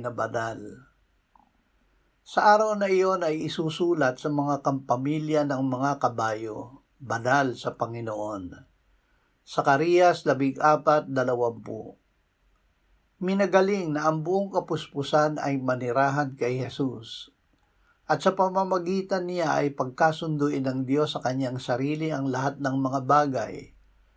na banal. Sa araw na iyon ay isusulat sa mga kampamilya ng mga kabayo, banal sa Panginoon. Zacarias 14:20. Minagaling na ang buong kapuspusan ay manirahan kay Jesus, at sa pamamagitan niya ay pagkasunduin ng Diyos sa kanyang sarili ang lahat ng mga bagay,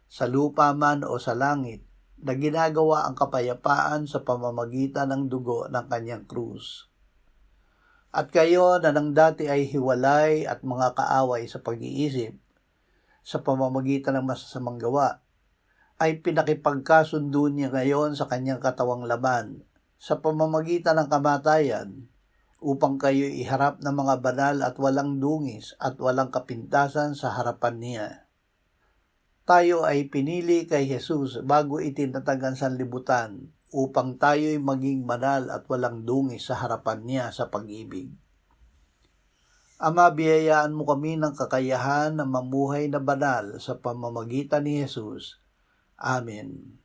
sa lupa man o sa langit, na ginagawa ang kapayapaan sa pamamagitan ng dugo ng kanyang krus. At kayo na nang dati ay hiwalay at mga kaaway sa pag-iisip, sa pamamagitan ng masasamang gawa, ay pinakipagkasundo niya ngayon sa kanyang katawang laman, sa pamamagitan ng kamatayan, upang kayo iharap ng mga banal at walang dungis at walang kapintasan sa harapan niya. Tayo ay pinili kay Jesus bago itinatag ang sanlibutan upang tayo'y maging banal at walang dungis sa harapan niya sa pag-ibig. Ama, biyayaan mo kami ng kakayahan na mamuhay na banal sa pamamagitan ni Jesus. Amen.